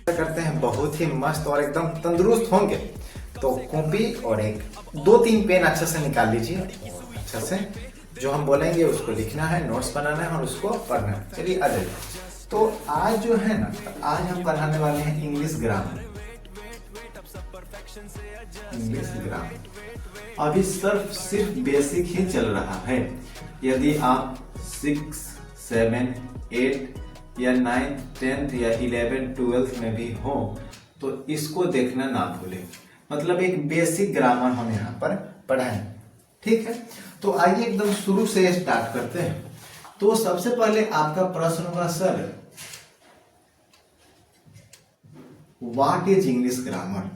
करते हैं बहुत ही मस्त और एकदम तंदुरुस्त होंगे। तो कॉपी और एक 2-3 पेन अच्छे से निकाल लीजिए और अच्छे से जो हम बोलेंगे उसको लिखना है, नोट्स बनाना है और उसको पढ़ना है। चलिए आ जाइए। तो आज जो है ना, आज हम पढ़ाने वाले हैं इंग्लिश ग्रामर। इंग्लिश ग्रामर अभी सिर्फ बेसिक ही चल रहा है। यदि आप 6, 7, 8 या 9, 10th या 11, 12th में भी हो तो इसको देखना ना भूलें। मतलब एक बेसिक ग्रामर हम यहाँ पर पढ़ाएं, ठीक है। तो आइए एकदम शुरू से स्टार्ट करते हैं। तो सबसे पहले आपका प्रश्न होगा, sir what is English grammar?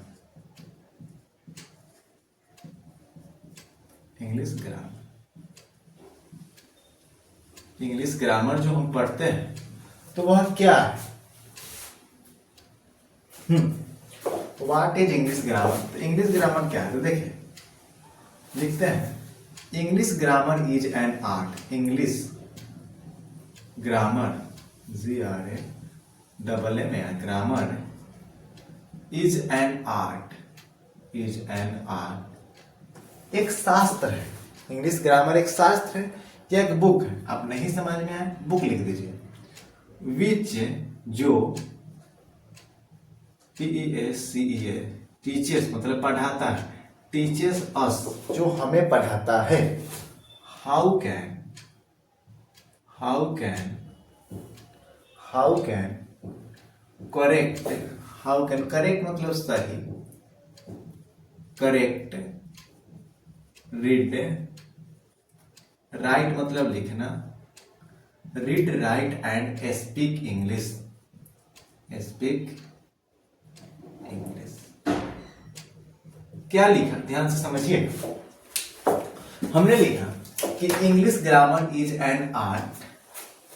English grammar जो हम पढ़ते हैं तो वह क्या है? What is English grammar? तो इंग्लिश ग्रामर क्या है? तो देखिए लिखते हैं, English grammar is an art. English grammar GRAMAR grammar is an art. एक शास्त्र है। इंग्लिश ग्रामर एक शास्त्र है या एक बुक है? आप नहीं समझ में आए, बुक लिख दीजिए। विच जो TEACHES टीचर्स मतलब पढ़ाता है, टीचर्स अस जो हमें पढ़ाता है। हाउ कैन करेक्ट मतलब सही, करेक्ट, रीड, राइट मतलब लिखना, read, right and speak English. क्या लिखा? ध्यान से समझिए। हमने लिखा कि English grammar is an art,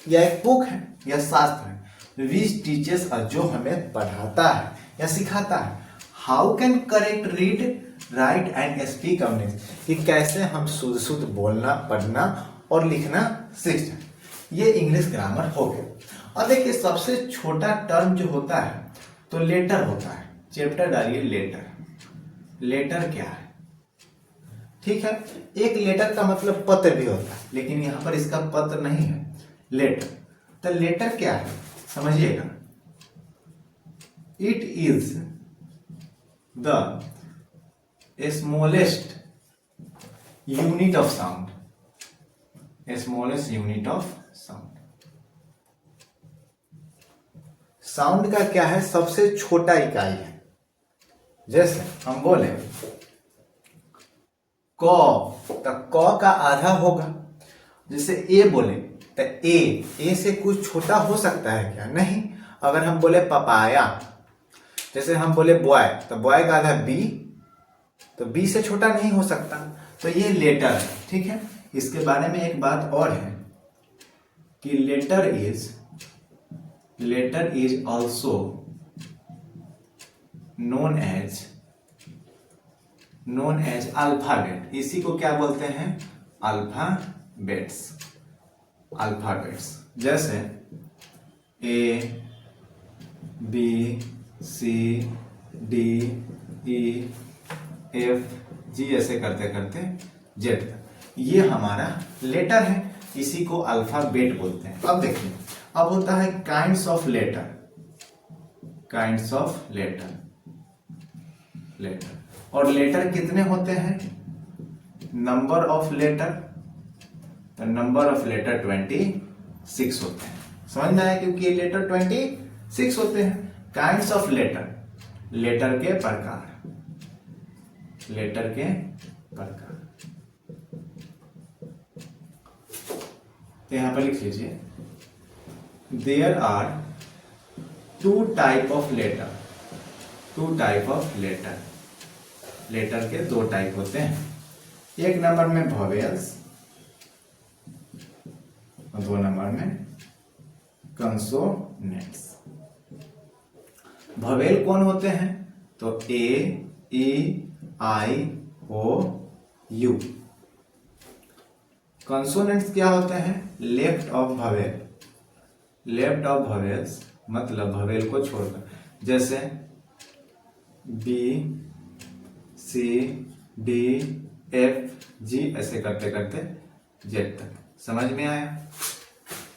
या एक बुक है या शास्त्र है, विच टीचर्स जो हमें पढ़ाता है या सिखाता है। How can correct, read, right and speak English, कि कैसे हम शुद्ध बोलना, पढ़ना और लिखना सीख जाए। ये इंग्लिश ग्रामर हो गया। और देखिए सबसे छोटा टर्म जो होता है तो लेटर होता है। चैप्टर डालिए लेटर। लेटर क्या है? ठीक है, एक लेटर का मतलब पत्र भी होता है, लेकिन यहां पर इसका पत्र नहीं है, लेटर। तो लेटर क्या है समझिएगा। It is the smallest unit of sound. Sound का क्या है? सबसे छोटा इकाई है। जैसे हम बोले क, तो क का आधा होगा। जैसे ए बोले तो ए से कुछ छोटा हो सकता है क्या? नहीं। अगर हम बोले पपाया, जैसे हम बोले बॉय, तो बॉय का आधा बी, तो बी से छोटा नहीं हो सकता। तो ये लेटर है, ठीक है। इसके बारे में एक बात और है कि letter is also known as alphabet. इसी को क्या बोलते हैं? अल्फाबेट्स। जैसे A B C D E F G ऐसे करते करते Z तक, ये हमारा लेटर है। इसी को अल्फाबेट बोलते हैं। अब देखिए, अब होता है काइंड्स ऑफ लेटर। और लेटर कितने होते हैं? नंबर ऑफ लेटर, तो नंबर ऑफ लेटर 26 होते हैं। समझ में आया? क्योंकि ये लेटर 26 होते हैं। काइंड्स ऑफ लेटर के प्रकार। तो यहां पर लिख लीजिए, there are two type of letter. Letter के 2 टाइप होते हैं। एक नंबर में वोवेल्स और 2 नंबर में कंसोनेंट्स। वोवेल कौन होते हैं? तो ए, ई, आई, ओ, यू। कंसोनेंट्स क्या होते हैं? लेफ्ट ऑफ वोवेल्स, मतलब वोवेल को छोड़कर। जैसे B C D F G, ऐसे करते करते जेड तक। समझ में आया?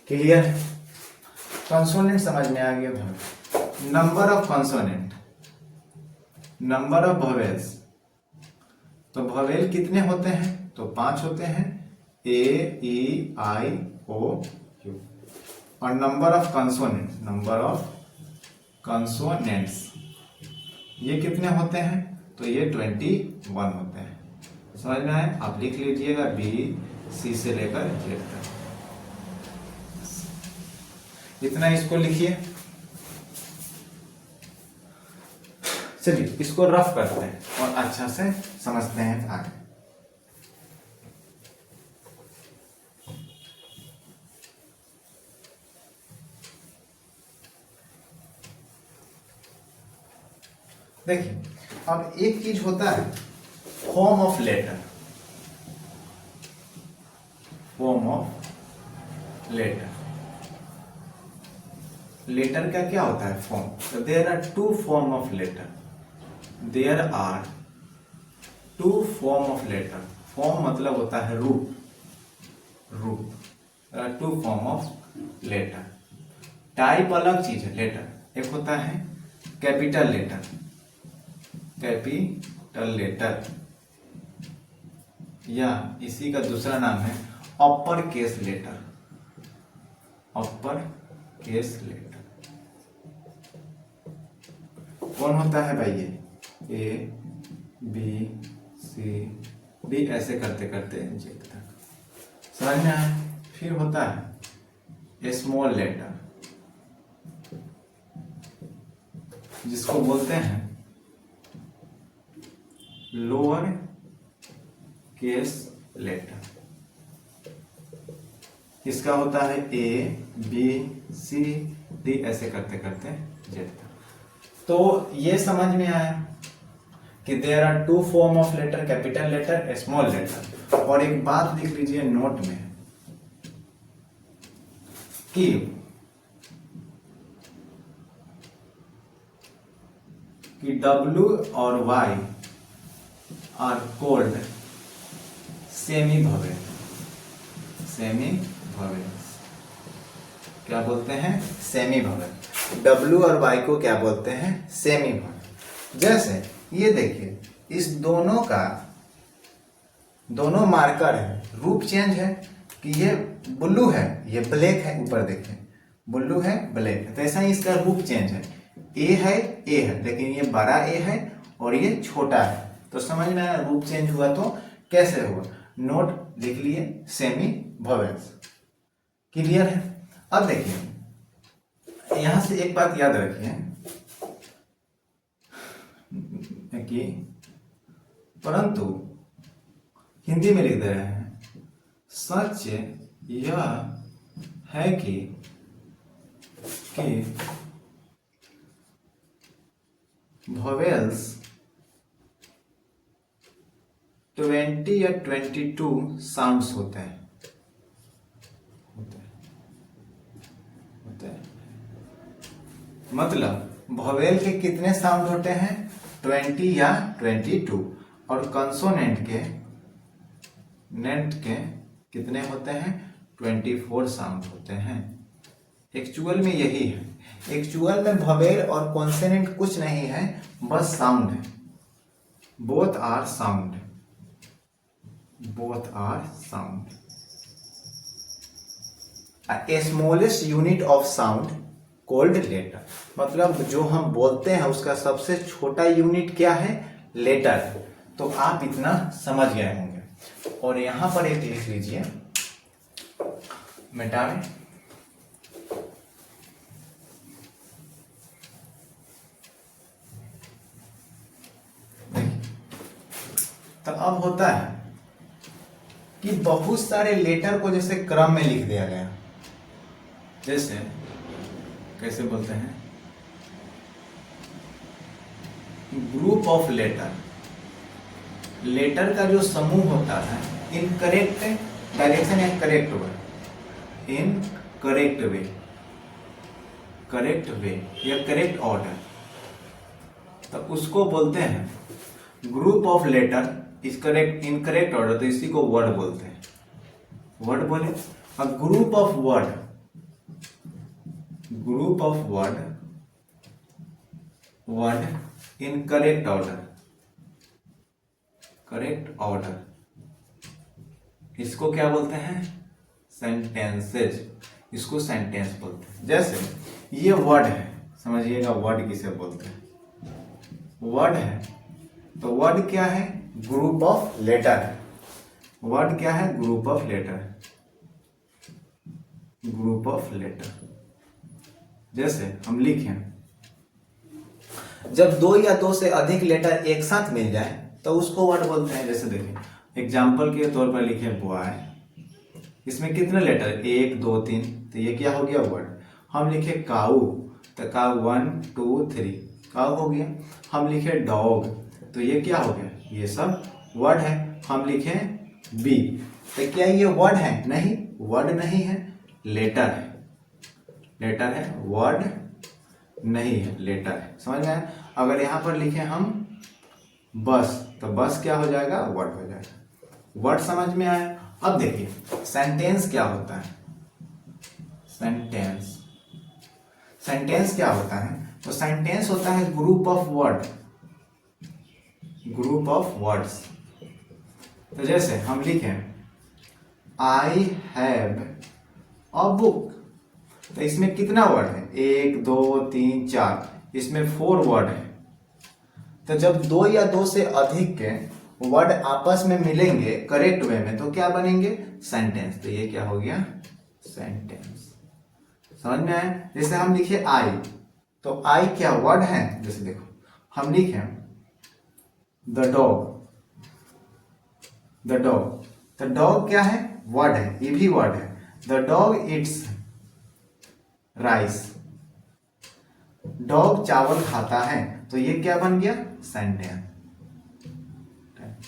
क्लियर है? कॉन्सोनेंट समझ में आ गया भाई। Number of consonant, number of vowels, तो वोवेल कितने होते हैं? तो 5 होते हैं, ए ई आई ओ यू। और number of consonant, number of consonants ये कितने होते हैं? तो ये 21 होते हैं। समझ में आए? आप लिख लीजिएगा बी सी से लेकर जेड तक, इतना इसको लिखिए। चलिए इसको रफ करते हैं और अच्छा से समझते हैं आगे। देखिए, अब एक चीज होता है form of letter, form of letter. Letter का क्या होता है? फॉर्म। तो there are two form of letter, there are two form of letter. Form मतलब होता है रूप, रूप। Two form of letter. Type अलग चीज है लेटर। एक होता है कैपिटल लेटर, कैपिटल लेटर, या इसी का दूसरा नाम है upper case letter, upper case letter. कौन होता है भाई? ये ए बी सी डी, ऐसे करते करते जेड तक। समझ में आया? फिर होता है स्मॉल लेटर, जिसको बोलते हैं लोअर केस लेटर। इसका होता है ए बी सी डी, ऐसे करते करते जेड तक। तो ये समझ में आया कि there are two form of letter, capital letter, small letter. और एक बात लिख लीजिए नोट में कि W और Y are called semi vowel, semi vowel. क्या बोलते हैं? Semi vowel. W और Y को क्या बोलते हैं? Semi vowel. जैसे ये देखिए, इस दोनों का, दोनों मार्कर है, रूप चेंज है कि ये ब्लू है, ये ब्लैक है। ऊपर देखिए, ब्लू है, ब्लैक है। तो ऐसा ही इसका रूप चेंज है। ए है, लेकिन ये बड़ा ए है और ये छोटा है। तो समझ में आया? रूप चेंज हुआ तो कैसे हुआ? नोट लिख लिए, सेमी वोवेल्स। क्लियर है? अब देखिए, यहां से एक बात याद रखिए कि परंतु हिंदी में लिख दे रहे हैं, सच यह है कि वोवेल्स 20 या 22 साउंड्स होते हैं, मतलब वोवेल के कितने साउंड होते हैं? 20 या 22। और कंसोनेंट के, नेंट के कितने होते हैं? 24 साउंड होते हैं। एक्चुअल में यही है। एक्चुअल में वोवेल और कॉन्सोनेंट कुछ नहीं है, बस साउंड है। Both are sound, both are sound. A smallest unit of sound called letter। मतलब जो हम बोलते हैं उसका सबसे छोटा यूनिट क्या है? लेटर। तो आप इतना समझ गए होंगे। और यहां पर एक लिख लीजिए, मिटाएं। तो अब होता है कि बहुत सारे लेटर को जैसे क्रम में लिख दिया गया। जैसे कैसे बोलते हैं? Group of letter. लेटर का जो समूह होता है, इन करेक्ट डायरेक्शन या correct way, in correct way, correct way या करेक्ट ऑर्डर। उसको बोलते हैं group of letter is correct incorrect order, तो इसी को वर्ड बोलते हैं। वर्ड बोले, group of word, group of word, word in correct order, correct order, इसको क्या बोलते हैं? सेंटेंसेज, इसको सेंटेंस बोलते हैं। जैसे ये वर्ड है, समझिएगा वर्ड किसे बोलते हैं। वर्ड है तो वर्ड क्या है? ग्रुप ऑफ लेटर है। वर्ड क्या है? Group of letter, group of letter. जैसे हम लिखें, जब दो या दो से अधिक लेटर एक साथ मिल जाए तो उसको वर्ड बोलते हैं। जैसे देखिए एग्जाम्पल के तौर पर लिखे बॉय, इसमें कितने लेटर? 1 2 3, तो ये क्या हो गया? वर्ड। हम लिखे काऊ, तो काऊ 1 2 3, काऊ हो गया। हम लिखे डॉग, तो ये क्या हो गया? ये सब वर्ड है। हम लिखे बी, तो क्या ये वर्ड है? नहीं, वर्ड नहीं है, लेटर है। लेटर है, वर्ड नहीं है, लेटर है। समझ में आया? अगर यहां पर लिखे हम बस, तो बस क्या हो जाएगा? वर्ड हो जाएगा। वर्ड समझ में आया? अब देखिए सेंटेंस क्या होता है। सेंटेंस, सेंटेंस क्या होता है? तो सेंटेंस होता है group of word, group of words. तो जैसे हम लिखें आई हैव अ बुक, तो इसमें कितना वर्ड है? 1 2 3 4, इसमें 4 वर्ड है। तो जब दो या दो से अधिक के वर्ड आपस में मिलेंगे करेक्ट वे में, तो क्या बनेंगे? सेंटेंस। तो ये क्या हो गया? सेंटेंस। समझ में आया? जैसे हम लिखे आई, तो आई क्या वर्ड है? जैसे देखो हम लिखे द डॉग, द डॉग, तो डॉग क्या है? वर्ड है, ये भी वर्ड है। The dog it's rice, dog चावल खाता है, तो ये क्या बन गया? सेंटेंस।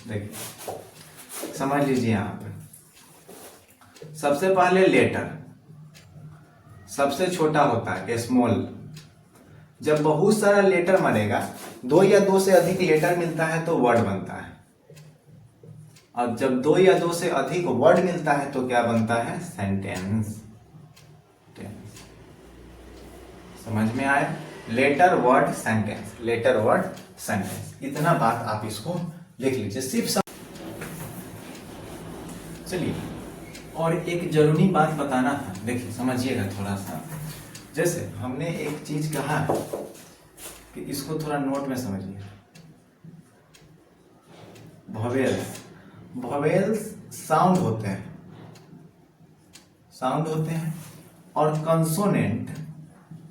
देखिए समझ लीजिए यहां पर सबसे पहले लेटर सबसे छोटा होता है स्मॉल। जब बहुत सारा लेटर मरेगा, दो या दो से अधिक लेटर मिलता है तो वर्ड बनता है। और जब दो या दो से अधिक वर्ड मिलता है तो क्या बनता है? सेंटेंस। समझ में आया? Letter word sentence, letter word sentence, इतना बात आप इसको लिख लीजिए सिर्फ। चलिए और एक जरूरी बात बताना था, देखिए समझिएगा थोड़ा सा। जैसे हमने एक चीज कहा है कि इसको थोड़ा नोट में समझिए। वोवेल्स, वोवेल्स साउंड होते हैं, साउंड होते हैं। और कंसोनेंट,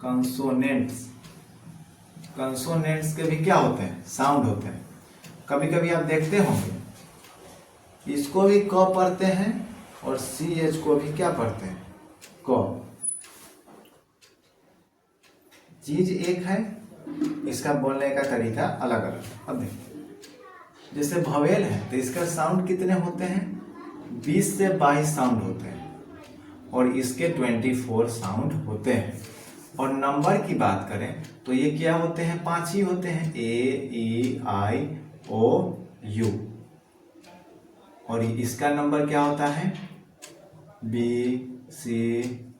कंसोनेंट्स, कंसोनेंट्स के भी क्या होते हैं? साउंड होते हैं। कभी कभी आप देखते होंगे इसको भी क पढ़ते हैं और CH को भी क्या पढ़ते हैं? क। चीज एक है, इसका बोलने का तरीका अलग अलग। अब देखिए जैसे भवेल है तो इसका साउंड कितने होते हैं? 20 से 22 साउंड होते हैं और इसके 24 साउंड होते हैं। और नंबर की बात करें तो ये क्या होते हैं? 5 ही होते हैं, A E I O U। और इसका नंबर क्या होता है? B C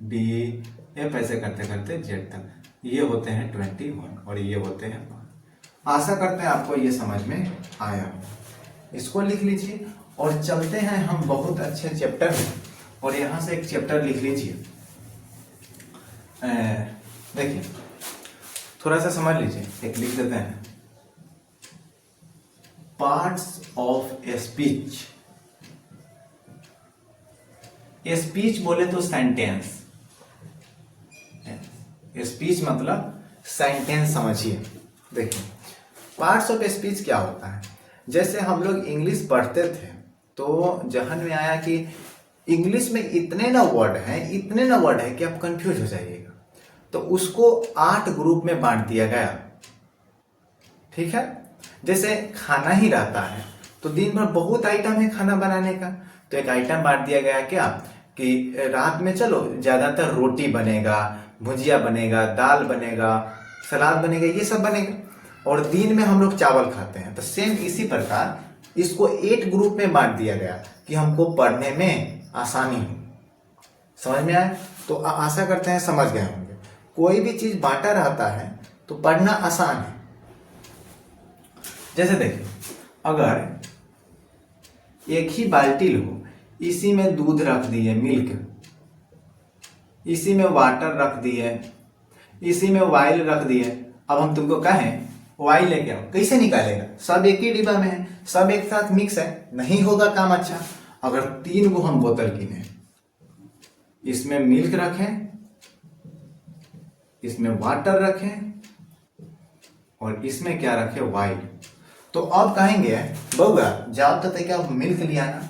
D, F ऐसे करते करते Z तक। ये होते हैं 21 और ये होते हैं 5। आशा करते हैं आपको ये समझ में आया हो। इसको लिख लीजिए और चलते हैं हम बहुत अच्छे चैप्टर में। और यहां से एक चैप्टर लिख लीजिए, देखिए थोड़ा सा समझ लीजिए, एक लिख देते हैं पार्ट्स ऑफ स्पीच। स्पीच बोले तो सेंटेंस, स्पीच मतलब सेंटेंस समझिए। देखिए पार्ट्स ऑफ स्पीच क्या होता है? जैसे हम लोग इंग्लिश पढ़ते थे तो जहन में आया कि इंग्लिश में इतने ना वर्ड हैं, इतने ना वर्ड है कि आप कंफ्यूज हो जाइएगा, तो उसको 8 ग्रुप में बांट दिया गया। ठीक है, जैसे खाना ही रहता है तो दिन भर बहुत आइटम है खाना बनाने का, तो एक आइटम बांट दिया गया क्या कि रात में चलो ज्यादातर रोटी बनेगा, भुजिया बनेगा, दाल बनेगा, सलाद बनेगा, ये सब बनेगा। और दिन में हम लोग चावल खाते हैं। तो सेम इसी प्रकार इसको 8 ग्रुप में बांट दिया गया कि हमको पढ़ने में आसानी हो। समझ में आया? तो आशा करते हैं समझ गए होंगे। कोई भी चीज बांटा रहता है तो पढ़ना आसान है। जैसे देखिए, अगर एक ही बाल्टी लो, इसी में दूध रख दिए मिल्क, इसी में वाटर रख दिए, इसी में ऑयल रख दिए। अब हम तुमको कहें ऑयल लेके आओ, कैसे निकालेगा? सब एक ही डिब्बा में है, सब एक साथ मिक्स है, नहीं होगा काम अच्छा। अगर 3 गो हम बोतल किने, इसमें मिल्क रखें, इसमें वाटर रखें और इसमें क्या रखें? ऑयल। तो अब कहेंगे बउआ जाओ तो क्या मिल्क लिया ना,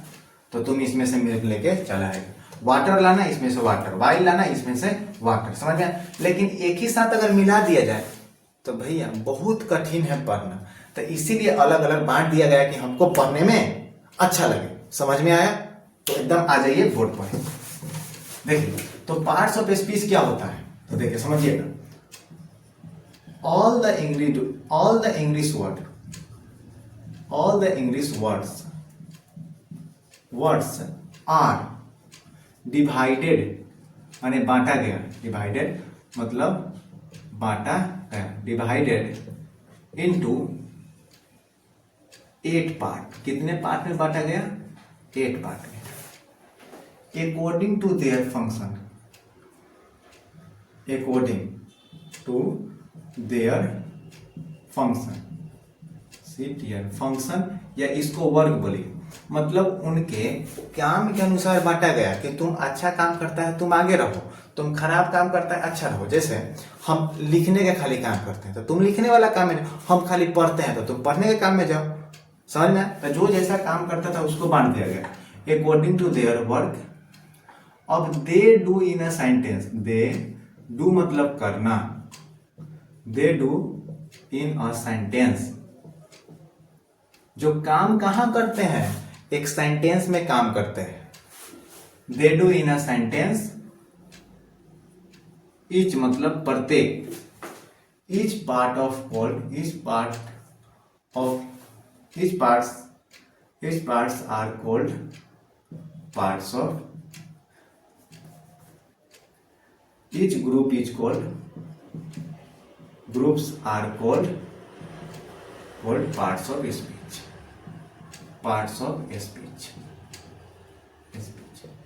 तो तुम इसमें से मिल्क लेके चला आएगा, वाटर लाना इसमें से वाटर, ऑयल लाना इसमें से वाटर। समझ में? लेकिन एक ही साथ अगर मिला दिया जाए तो भैया बहुत कठिन है पढ़ना। तो इसीलिए अलग अलग बांट दिया गया कि हमको पढ़ने में अच्छा लगे। समझ में आया? तो एकदम आ जाइए बोर्ड पर। देखिए, तो पार्ट्स ऑफ स्पीच क्या होता है? तो देखिए समझिएगा, all the English words are divided, माने बांटा गया। डिवाइडेड मतलब बांटा गया, डिवाइडेड इनटू 8 पार्ट। कितने पार्ट में बांटा गया? 8 पार्ट में। According to their function, according to their function, function या इसको वर्क बोलिए, मतलब उनके काम के अनुसार बांटा गया कि तुम अच्छा काम करता है तुम आगे रहो, तुम खराब काम करता है अच्छा रहो। जैसे हम लिखने का खाली काम करते हैं तो तुम लिखने वाला काम में, हम खाली पढ़ते हैं तो तुम पढ़ने के काम में जाओ। समझ में? तो जो जैसा काम करता था उसको बांट दिया गया अकॉर्डिंग टू देयर वर्क। अब they do in a sentence, they do मतलब करना, दे डू इन अ सेंटेंस। जो काम कहां करते हैं? एक सेंटेंस में काम करते हैं। They do in a sentence, each मतलब प्रत्येक, each part of word, each parts are called parts of, each group is called, groups are called parts of speech, parts of speech.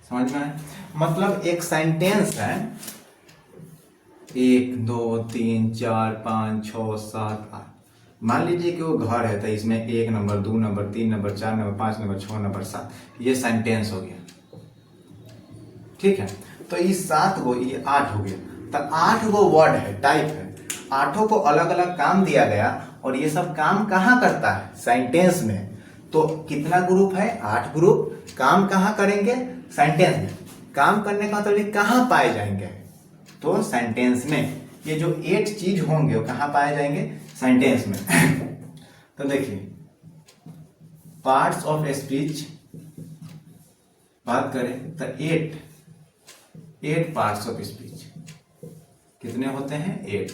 समझ में आया? मतलब एक सेंटेंस है 1 2 3 4 5 6 7 8। मान लीजिए कि वो घर है तो इसमें 1 number 2 number 3 number 4 number 5 number 6 number 7, ये सेंटेंस हो गया। ठीक है, तो ये 7 गो, ये 8 हो गया। तो 8 गो वर्ड है, टाइप है, 8 को अलग अलग काम दिया गया और ये सब काम कहाँ करता है? सेंटेंस में। तो कितना ग्रुप है? 8 ग्रुप। काम कहाँ करेंगे? सेंटेंस में। काम करने का मतलब कहाँ पाए जाएंगे? तो सेंटेंस में। ये जो 8 चीज होंगे वो कहाँ पाए जाएंगे? सेंटेंस में। तो देखिए, पार्ट्स ऑफ स्पीच बात करें तो 8 पार्ट्स ऑफ स्पीच कितने होते हैं? 8।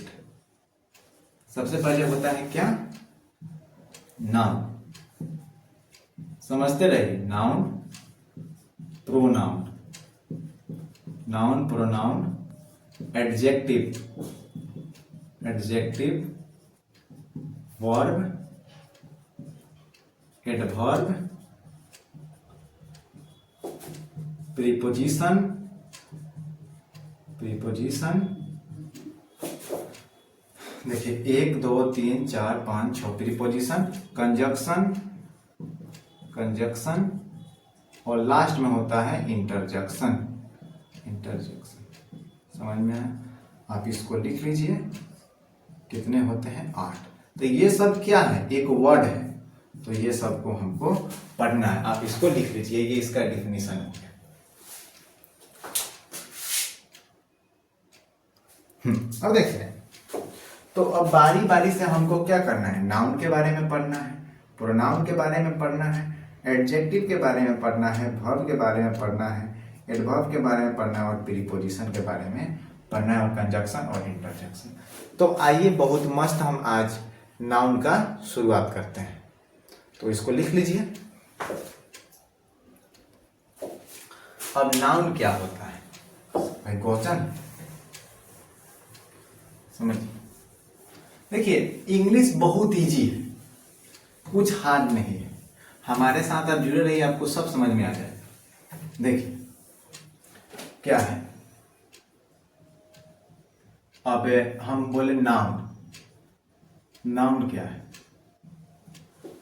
सबसे पहले होता है क्या? नाउन। समझते रहिए, noun pronoun, noun pronoun, adjective, verb, adverb, preposition, देखिए 1 2 3 4 5 6 प्रीपोजिशन, कंजक्शन और लास्ट में होता है इंटरजेक्शन। समझ में आया? आप इसको लिख लीजिए, कितने होते हैं? 8। तो ये सब क्या है? एक वर्ड है, तो ये सबको हमको पढ़ना है। आप इसको लिख लीजिए, ये इसका डिफिनीशन हो गया। अब देखिए, तो अब बारी बारी से हमको क्या करना है? नाउन के बारे में पढ़ना है, प्रोनाउन के बारे में पढ़ना है, एडजेक्टिव के बारे में पढ़ना है, वर्ब के बारे में पढ़ना है, एडवर्ब के बारे में पढ़ना है और प्रीपोजिशन के बारे में पढ़ना है और कंजक्शन और इंटरजेक्शन। तो आइए, बहुत मस्त हम आज नाउन का शुरुआत करते हैं। तो इसको लिख लीजिए। अब नाउन क्या होता है भाई, क्वेश्चन समझिए। देखिए इंग्लिश बहुत इजी है, कुछ हार्ड नहीं है। हमारे साथ आप जुड़े रहिए, आपको सब समझ में आ जाएगा। देखिए क्या है, अब हम बोले नाउन। नाउन क्या है?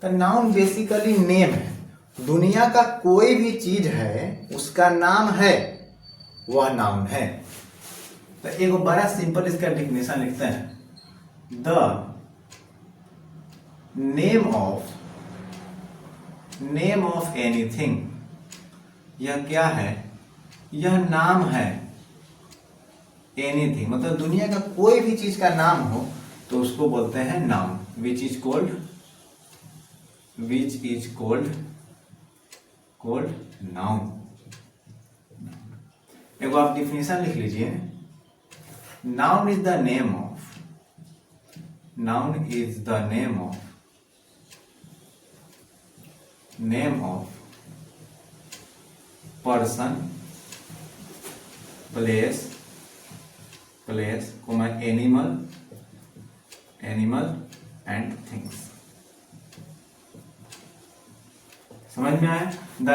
तो नाउन बेसिकली नेम है। दुनिया का कोई भी चीज है उसका नाम है, वह नाउन है। तो एक बड़ा सिंपल इसका डेफिनेशन लिखते हैं, द नेम ऑफ एनीथिंग। यह क्या है? यह नाम है। एनीथिंग मतलब दुनिया का कोई भी चीज का नाम हो तो उसको बोलते हैं noun, which is cold noun. एक आप डिफिनेशन लिख लीजिए, noun is the name of person, place, animal and things. समझ में आया? The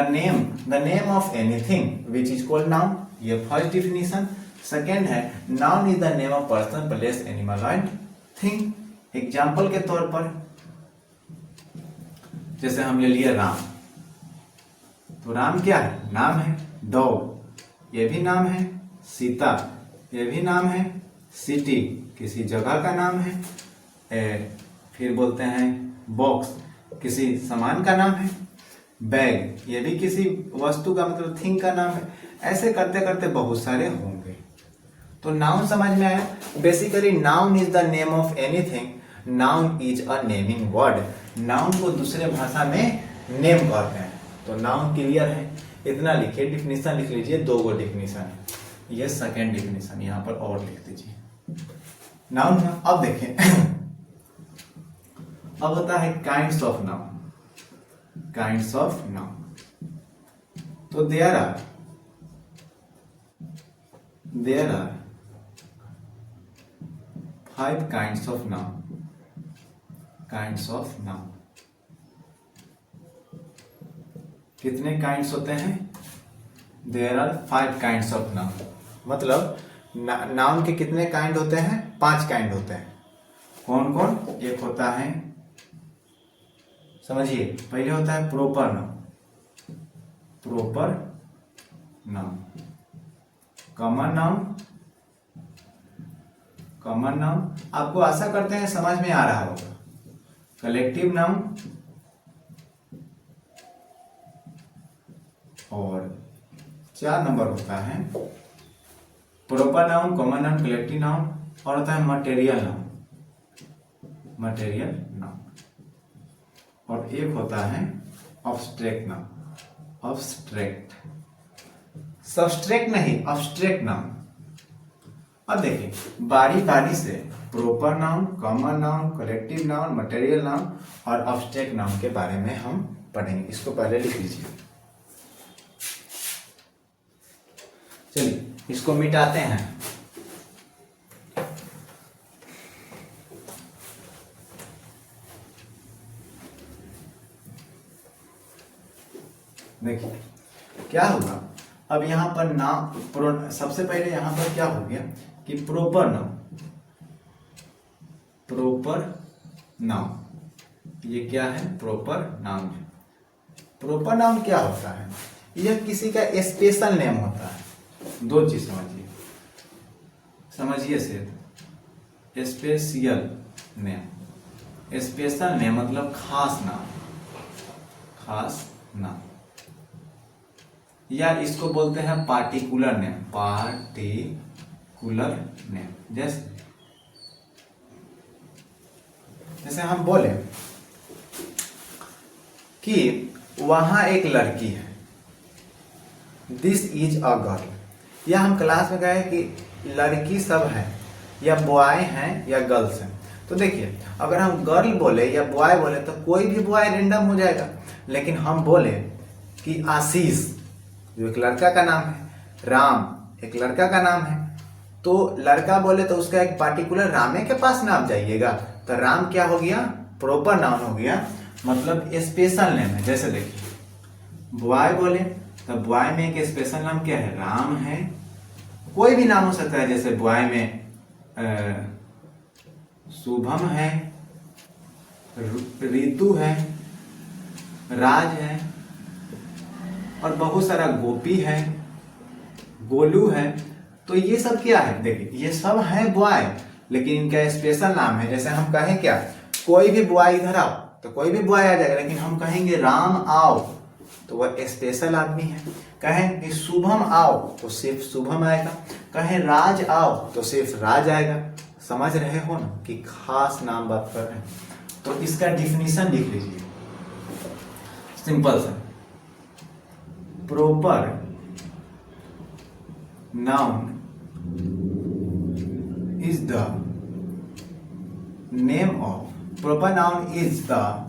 name of anything which is called noun, ये फर्स्ट डिफिनेशन। सेकेंड है noun is the name of person, place, animal and thing. Example के तौर पर जैसे हम ले लिए राम, तो राम क्या है? नाम है। डॉग ये भी नाम है। सीता ये भी नाम है। सिटी किसी जगह का नाम है। फिर बोलते हैं बॉक्स किसी सामान का नाम है। बैग ये भी किसी वस्तु का मतलब थिंग का नाम है। ऐसे करते करते बहुत सारे होंगे। तो नाउन समझ में आया? Basically noun is the name of anything, noun is a naming word. Noun को दूसरे भाषा में नेम कहते हैं। तो नाउन क्लियर है, इतना लिखिए। डिफिनेशन लिख लीजिए, 2 गो डिफिनेशन है। ये सेकेंड डिफिनेशन यहां पर और लिख दीजिए। नाउन अब देखें अब होता है काइंड्स ऑफ नाउन। तो there are 5 kinds of noun. कितने काइंड्स होते हैं? There are 5 kinds of noun. मतलब नाउन के कितने काइंड होते हैं? 5 काइंड होते हैं। कौन कौन? एक होता है, समझिए, पहले होता है प्रॉपर नाउन, कॉमन नाउन, आपको आशा करते हैं समझ में आ रहा होगा। कलेक्टिव नाउन और 4 नंबर होता है proper noun, common noun, collective noun और होता है मटेरियल नाउन और एक होता है ऑब्स्ट्रैक्ट नाउन। सब्स्ट्रैक्ट नहीं, ऑब्स्ट्रैक्ट नाउन। अब देखिए बारी बारी से proper noun, common noun, collective noun, material noun और ऑब्स्ट्रैक्ट नाउन के बारे में हम पढ़ेंगे। इसको पहले लिख लीजिए। चलिए इसको मिटाते हैं। देखिए क्या होगा, अब यहां पर नाम सबसे पहले यहां पर क्या हो गया कि प्रॉपर नाउन, ये क्या है? प्रॉपर नाउन है। प्रॉपर नाउन क्या होता है? यह किसी का स्पेशल नेम होता है। 2 चीज समझिए से स्पेशल नेम। स्पेशल नेम मतलब खास नाम, या इसको बोलते हैं पार्टिकुलर नेम। जैसे हम बोले कि वहां एक लड़की है, दिस इज अ गर्ल। या हम क्लास में कहे कि लड़की सब है, या बॉय हैं या गर्ल्स हैं, तो देखिए अगर हम गर्ल बोले या बॉय बोले तो कोई भी बॉय रेंडम हो जाएगा, लेकिन हम बोले कि आशीष जो एक लड़का का नाम है, राम एक लड़का का नाम है, तो लड़का बोले तो उसका एक पार्टिकुलर रामे के पास नाम जाइएगा, तो राम क्या हो गया, प्रॉपर नाउन हो गया, मतलब स्पेशल नेम है। जैसे देखिए बॉय बोले तो बॉय में एक स्पेशल नाम क्या है, राम है। कोई भी नाम हो सकता है, जैसे बॉय में शुभम है, ऋतु है, राज है, और बहुत सारा गोपी है, गोलू है। तो ये सब क्या है, देखिए ये सब है बॉय, लेकिन इनका स्पेशल नाम है। जैसे हम कहें क्या, कोई भी बॉय इधर आओ, तो कोई भी बॉय आ जाएगा, लेकिन हम कहेंगे राम आओ तो वह स्पेशल आदमी है। कहें कि शुभम आओ तो सिर्फ शुभम आएगा, कहें राज आओ तो सिर्फ राज आएगा। समझ रहे हो ना कि खास नाम बात कर रहे हैं। तो इसका डिफिनीशन लिख लीजिए, सिंपल सा, proper noun is the name of, proper noun is the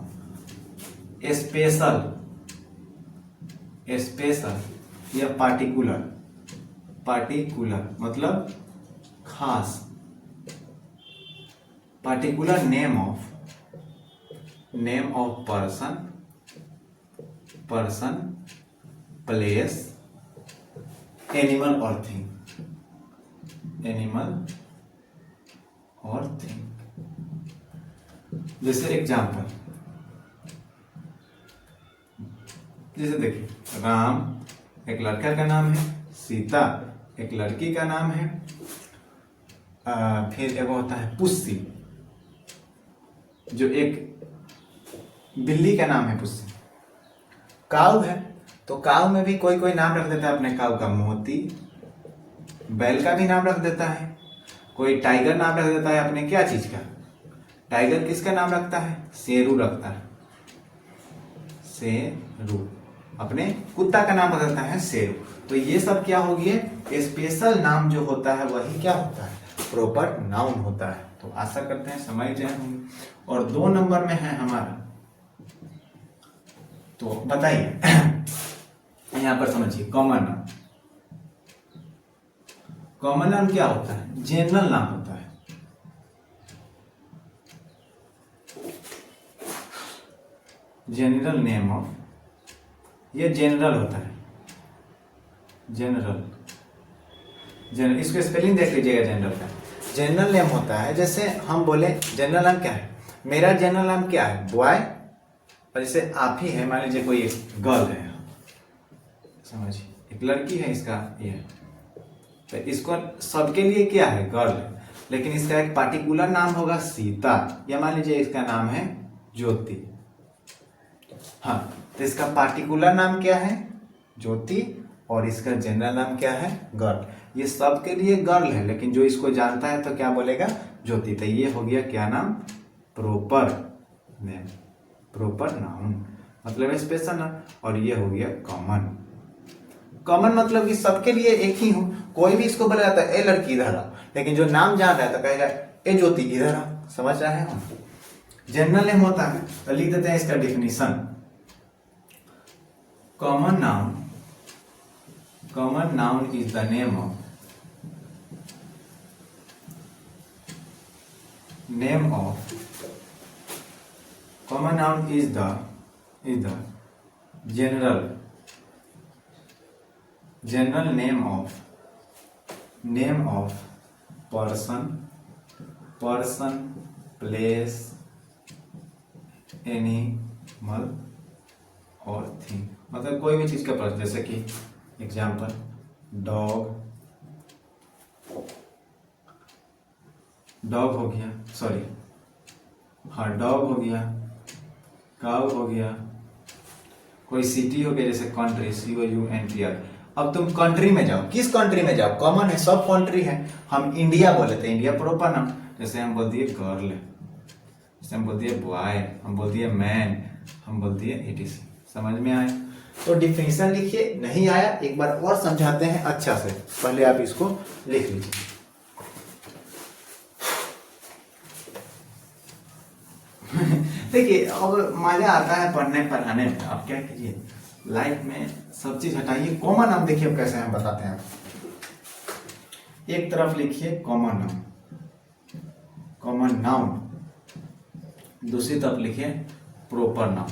special या particular मतलब खास, particular name of person, place, animal or thing, जैसे एग्जाम्पल, जैसे देखिए राम एक लड़का का नाम है, सीता एक लड़की का नाम है, फिर एक होता है पुस्सी जो एक बिल्ली का नाम है पुस्सी। काऊ है तो काऊ में भी कोई नाम रख देता है अपने काऊ का, मोती। बैल का भी नाम रख देता है, कोई टाइगर नाम रख देता है अपने क्या चीज का, टाइगर किसका नाम रखता है, शेरू रखता है, शेरू अपने कुत्ता का नाम रख देता है शेरू। तो ये सब क्या हो गया, स्पेशल नाम जो होता है वही क्या होता है, प्रॉपर नाउन होता है। तो आशा करते हैं समझ जाए होंगे। और 2 नंबर में है हमारा, तो बताइए यहां पर समझिए, कॉमन नाउन। कॉमन नाउन क्या होता है, जनरल नाम होता है। जनरल नेम ऑफ, ये जनरल होता है, जनरल इसको स्पेलिंग देख लीजिएगा जनरल का। जनरल नेम होता है, जैसे हम बोले जनरल नाम क्या है, मेरा जनरल नाम क्या है, बॉय। और जैसे आप ही है, मान लीजिए कोई एक गर्ल है, समझिए एक लड़की है, इसका ये, तो इसको सबके लिए क्या है, गर्ल है, लेकिन इसका एक पार्टिकुलर नाम होगा सीता, या मान लीजिए इसका नाम है ज्योति। हाँ, तो इसका पार्टिकुलर नाम क्या है, ज्योति, और इसका जनरल नाम क्या है, गर्ल। ये सबके लिए गर्ल है, लेकिन जो इसको जानता है तो क्या बोलेगा, ज्योति। तो ये हो गया क्या नाम, प्रॉपर नेम, प्रॉपर नाउन मतलब स्पेशल नाउन। और ये हो गया कॉमन। कॉमन मतलब कि सबके लिए एक ही हो, कोई भी इसको बोला जाता है ए लड़की इधर आ, लेकिन जो नाम जान रहा है तो कहेगा ए ज्योति इधर आ। समझ रहे हैं हम। जनरल नेम होता है, तो लिख देते हैं इसका definition, common noun is the name of common noun is the general name of person, place, animal और thing, मतलब कोई भी चीज का पर्सन। जैसे कि एग्जाम्पल, डॉग हो गया, सॉरी हाँ डॉग हो गया, काउ हो गया, कोई सिटी हो गया, जैसे कंट्री, COUNTR। अब तुम कंट्री में जाओ, किस कंट्री में जाओ, कॉमन है, सब कंट्री है। हम इंडिया बोले थे, इंडिया प्रॉपर नाम। जैसे हम बोल दिए गर्ल, जैसे हम बोल दिए बॉय, हम बोल दिए मैन, हम बोल दिए etc। समझ में आया? तो डिफिनेशन लिखिए, नहीं आया एक बार और समझाते हैं अच्छा से, पहले आप इसको लिख लीजिए। देखिए अब मजा आता है पढ़ने पढ़ाने में, आप क्या कीजिए लाइफ में सब चीज हटाइए। कॉमन नाउन देखिए अब कैसे हम बताते हैं। एक तरफ लिखिए कॉमन नाउन, कॉमन नाउन, दूसरी तरफ लिखिए प्रॉपर नाउन,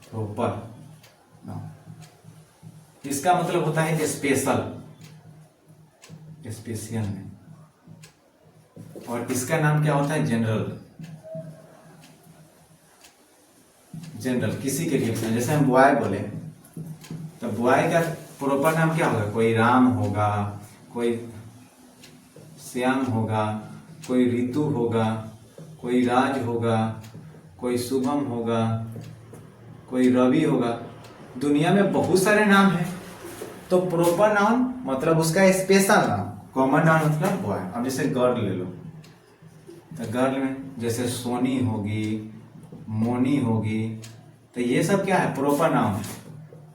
प्रॉपर नाउन। इसका मतलब होता है स्पेशल, स्पेशल में। और इसका नाम क्या होता है जनरल, जनरल किसी के लिए। जैसे हम बॉय बोले तो बॉय का प्रॉपर नाम क्या होगा, कोई राम होगा, कोई श्याम होगा, कोई ऋतु होगा, कोई राज होगा, कोई शुभम होगा, कोई रवि होगा। दुनिया में बहुत सारे नाम हैं। तो प्रॉपर नाउन मतलब उसका स्पेशल नाम, कॉमन नाउन मतलब बॉय। अब जैसे गर्ल ले लो तो गर्ल में जैसे सोनी होगी, मोनी होगी, तो ये सब क्या है प्रॉपर नाउन है।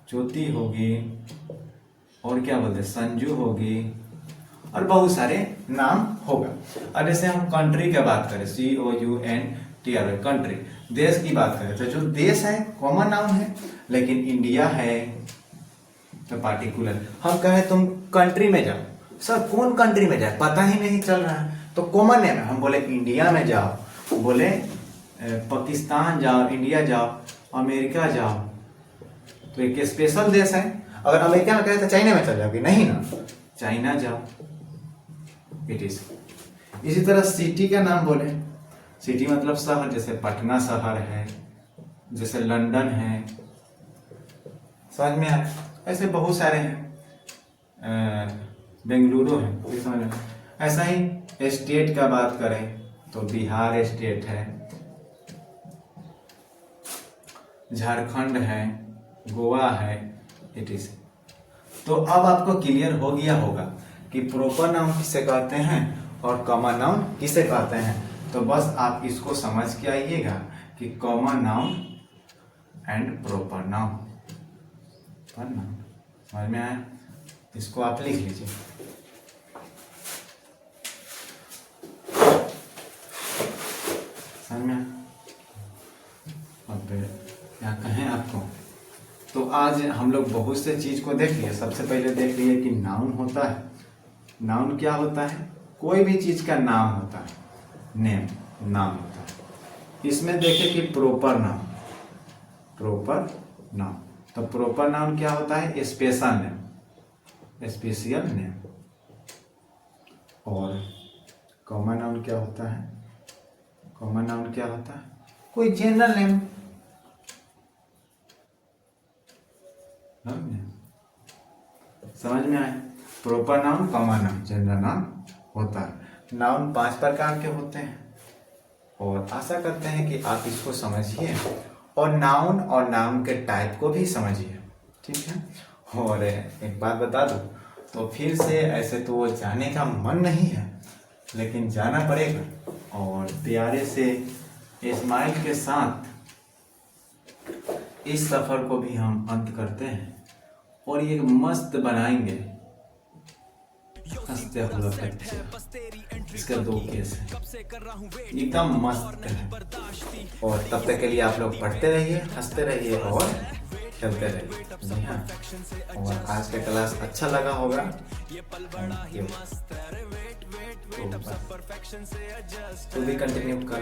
ज्योति होगी, और क्या बोलते हैं संजू होगी, और बहुत सारे नाम होगा। और जैसे हम कंट्री की बात करें, COUNTRY कंट्री, देश की बात करें तो जो देश है कॉमन नाउन है, लेकिन इंडिया है तो पार्टिकुलर। हम कहें तुम कंट्री में जाओ, सर कौन कंट्री में जाए पता ही नहीं चल रहा है, तो कॉमन नेम है। हम बोले इंडिया में जाओ, बोले पाकिस्तान जाओ, इंडिया जाओ, अमेरिका जाओ, तो एक स्पेशल देश है। अगर अमेरिका में कहे तो चाइना में चल जाओगे, नहीं ना, चाइना जाओ, इट इज। इसी तरह सिटी का नाम बोले, सिटी मतलब शहर, जैसे पटना शहर है, जैसे लंदन है, समझ में आए, ऐसे बहुत सारे हैं, बेंगलुरु है, समझ में। ऐसा ही स्टेट का बात करें तो बिहार स्टेट है, झारखंड है, गोवा है, इट इज। तो अब आपको क्लियर हो गया होगा कि प्रॉपर नाउन किसे कहते हैं और कॉमन नाउन किसे कहते हैं। तो बस आप इसको समझ के आइएगा कि common noun and proper noun, समझ में आया। इसको आप लिख लीजिए। समझ में आया। अब क्या कहें आपको, तो आज हम लोग बहुत से चीज को देख लिए। सबसे पहले देख लिए कि नाउन होता है। नाउन क्या होता है, कोई भी चीज का नाम होता है, नेम नाम होता है। इसमें देखें कि प्रॉपर नाउन, प्रॉपर नाउन, तो प्रॉपर नाउन क्या होता है स्पेशल नेम, स्पेशल नेम। और कॉमन नाउन क्या होता है, कॉमन नाउन क्या होता है कोई जनरल नेम, समझ में आए। Proper noun, common noun, general noun होता है। नाउन 5 प्रकार के होते हैं और आशा करते हैं कि आप इसको समझिए और नाउन और नाउन के टाइप को भी समझिए, ठीक है। और एक बात बता दूं तो फिर से, ऐसे तो जाने का मन नहीं है लेकिन जाना पड़ेगा, और प्यारे से इस्माइल के साथ इस सफर को भी हम अंत करते हैं और ये मस्त बनाएंगे हंसते हुए पिक्चर। इसका 2 केस है, एकदम मस्त है। और तब तक के लिए आप लोग पढ़ते रहिए, हंसते रहिए और खेलते रहिए। जी हाँ, और आज का क्लास अच्छा लगा होगा, तो भी कंटिन्यू कर।